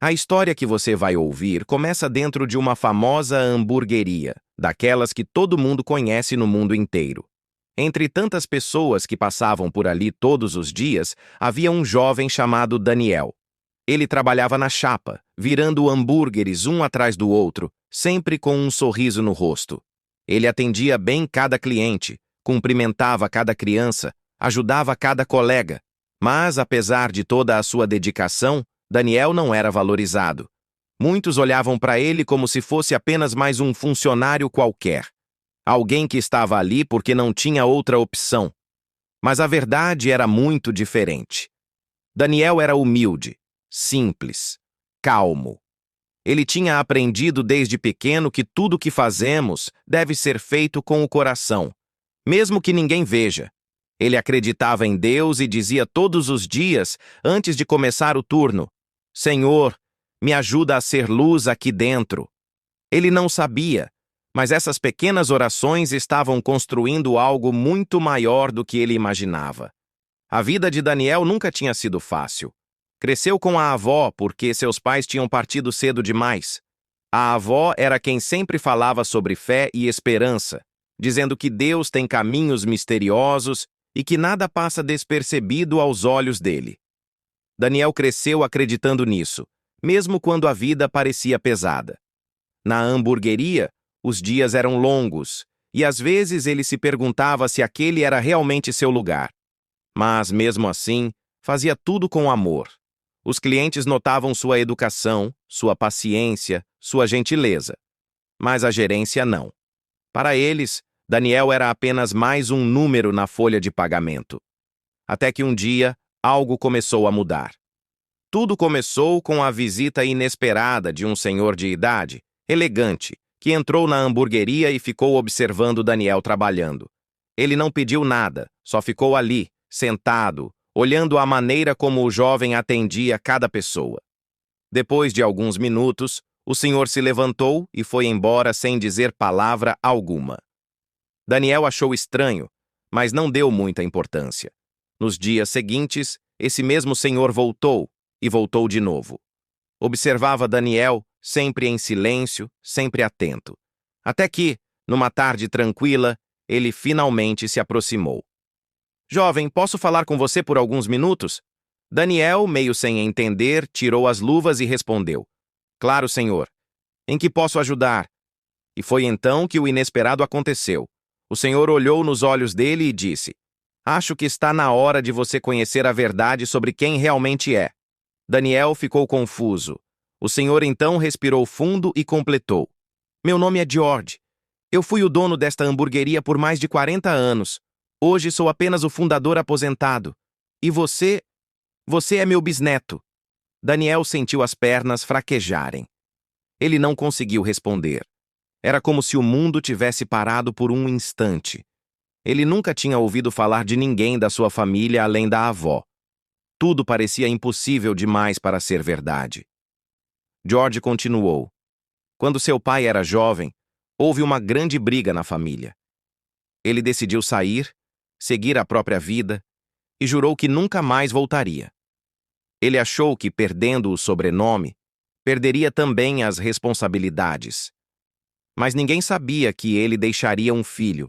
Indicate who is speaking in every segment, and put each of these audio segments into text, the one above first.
Speaker 1: A história que você vai ouvir começa dentro de uma famosa hamburgueria, daquelas que todo mundo conhece no mundo inteiro. Entre tantas pessoas que passavam por ali todos os dias, havia um jovem chamado Daniel. Ele trabalhava na chapa, virando hambúrgueres um atrás do outro, sempre com um sorriso no rosto. Ele atendia bem cada cliente, cumprimentava cada criança, ajudava cada colega. Mas, apesar de toda a sua dedicação, Daniel não era valorizado. Muitos olhavam para ele como se fosse apenas mais um funcionário qualquer. Alguém que estava ali porque não tinha outra opção. Mas a verdade era muito diferente. Daniel era humilde, simples, calmo. Ele tinha aprendido desde pequeno que tudo o que fazemos deve ser feito com o coração, mesmo que ninguém veja. Ele acreditava em Deus e dizia todos os dias, antes de começar o turno: Senhor, me ajuda a ser luz aqui dentro. Ele não sabia, mas essas pequenas orações estavam construindo algo muito maior do que ele imaginava. A vida de Daniel nunca tinha sido fácil. Cresceu com a avó porque seus pais tinham partido cedo demais. A avó era quem sempre falava sobre fé e esperança, dizendo que Deus tem caminhos misteriosos e que nada passa despercebido aos olhos dele. Daniel cresceu acreditando nisso, mesmo quando a vida parecia pesada. Na hamburgueria, os dias eram longos, e às vezes ele se perguntava se aquele era realmente seu lugar. Mas, mesmo assim, fazia tudo com amor. Os clientes notavam sua educação, sua paciência, sua gentileza. Mas a gerência não. Para eles, Daniel era apenas mais um número na folha de pagamento. Até que um dia, algo começou a mudar. Tudo começou com a visita inesperada de um senhor de idade, elegante, que entrou na hamburgueria e ficou observando Daniel trabalhando. Ele não pediu nada, só ficou ali, sentado, olhando a maneira como o jovem atendia cada pessoa. Depois de alguns minutos, o senhor se levantou e foi embora sem dizer palavra alguma. Daniel achou estranho, mas não deu muita importância. Nos dias seguintes, esse mesmo senhor voltou e voltou de novo. Observava Daniel, sempre em silêncio, sempre atento. Até que, numa tarde tranquila, ele finalmente se aproximou. Jovem, posso falar com você por alguns minutos? Daniel, meio sem entender, tirou as luvas e respondeu: Claro, senhor. Em que posso ajudar? E foi então que o inesperado aconteceu. O senhor olhou nos olhos dele e disse: Acho que está na hora de você conhecer a verdade sobre quem realmente é. Daniel ficou confuso. O senhor então respirou fundo e completou: Meu nome é George. Eu fui o dono desta hamburgueria por mais de 40 anos. Hoje sou apenas o fundador aposentado. E você? Você é meu bisneto. Daniel sentiu as pernas fraquejarem. Ele não conseguiu responder. Era como se o mundo tivesse parado por um instante. Ele nunca tinha ouvido falar de ninguém da sua família além da avó. Tudo parecia impossível demais para ser verdade. George continuou: Quando seu pai era jovem, houve uma grande briga na família. Ele decidiu sair, seguir a própria vida, e jurou que nunca mais voltaria. Ele achou que, perdendo o sobrenome, perderia também as responsabilidades. Mas ninguém sabia que ele deixaria um filho,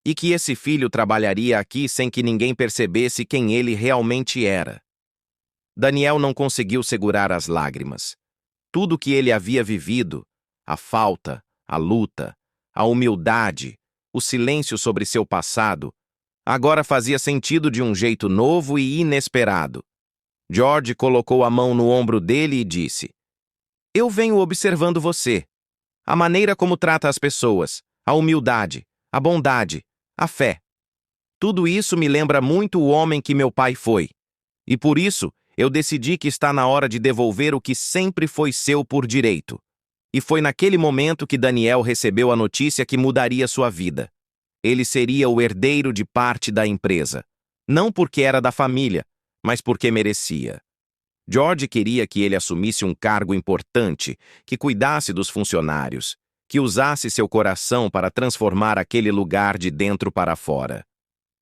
Speaker 1: e que esse filho trabalharia aqui sem que ninguém percebesse quem ele realmente era. Daniel não conseguiu segurar as lágrimas. Tudo o que ele havia vivido, a falta, a luta, a humildade, o silêncio sobre seu passado, agora fazia sentido de um jeito novo e inesperado. George colocou a mão no ombro dele e disse: Eu venho observando você. A maneira como trata as pessoas, a humildade, a bondade, a fé. Tudo isso me lembra muito o homem que meu pai foi. E por isso, eu decidi que está na hora de devolver o que sempre foi seu por direito. E foi naquele momento que Daniel recebeu a notícia que mudaria sua vida. Ele seria o herdeiro de parte da empresa. Não porque era da família, mas porque merecia. George queria que ele assumisse um cargo importante, que cuidasse dos funcionários, que usasse seu coração para transformar aquele lugar de dentro para fora.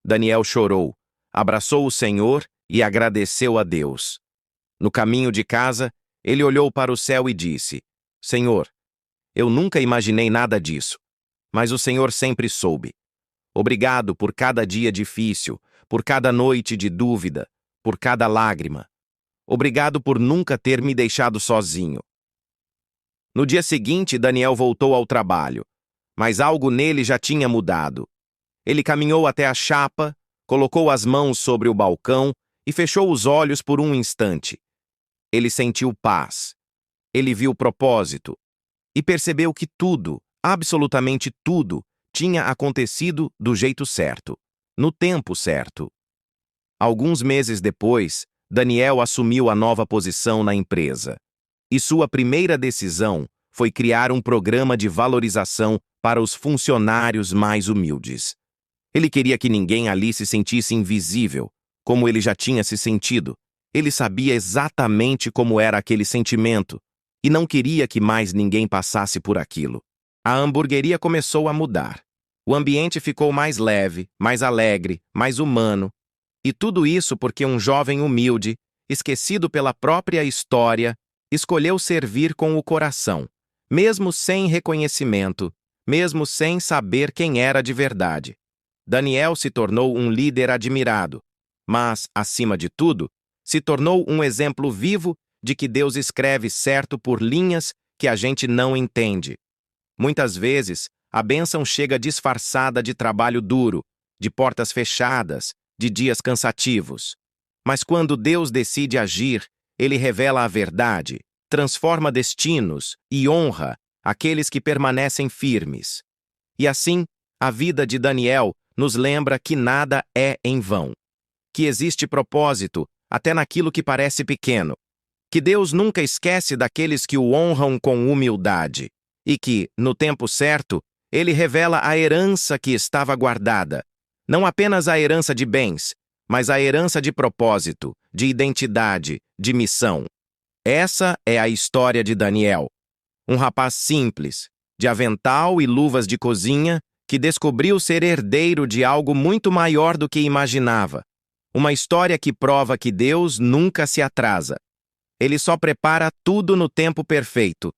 Speaker 1: Daniel chorou, abraçou o Senhor e agradeceu a Deus. No caminho de casa, Ele olhou para o céu e disse: Senhor, eu nunca imaginei nada disso, mas o Senhor sempre soube. Obrigado por cada dia difícil, por cada noite de dúvida, por cada lágrima. Obrigado por nunca ter me deixado sozinho. No dia seguinte, Daniel voltou ao trabalho, mas algo nele já tinha mudado. Ele caminhou até a chapa, colocou as mãos sobre o balcão e fechou os olhos por um instante. Ele sentiu paz. Ele viu propósito. E percebeu que tudo, absolutamente tudo, tinha acontecido do jeito certo, no tempo certo. Alguns meses depois, Daniel assumiu a nova posição na empresa. E sua primeira decisão foi criar um programa de valorização para os funcionários mais humildes. Ele queria que ninguém ali se sentisse invisível, como ele já tinha se sentido. Ele sabia exatamente como era aquele sentimento e não queria que mais ninguém passasse por aquilo. A hamburgueria começou a mudar. O ambiente ficou mais leve, mais alegre, mais humano. E tudo isso porque um jovem humilde, esquecido pela própria história, escolheu servir com o coração, mesmo sem reconhecimento, mesmo sem saber quem era de verdade. Daniel se tornou um líder admirado, mas, acima de tudo, se tornou um exemplo vivo de que Deus escreve certo por linhas que a gente não entende. Muitas vezes, a bênção chega disfarçada de trabalho duro, de portas fechadas, de dias cansativos. Mas quando Deus decide agir, Ele revela a verdade, transforma destinos e honra aqueles que permanecem firmes. E assim, a vida de Daniel nos lembra que nada é em vão, que existe propósito até naquilo que parece pequeno, que Deus nunca esquece daqueles que o honram com humildade e que, no tempo certo, Ele revela a herança que estava guardada, não apenas a herança de bens, mas a herança de propósito, de identidade, de missão. Essa é a história de Daniel, um rapaz simples, de avental e luvas de cozinha, que descobriu ser herdeiro de algo muito maior do que imaginava. Uma história que prova que Deus nunca se atrasa. Ele só prepara tudo no tempo perfeito,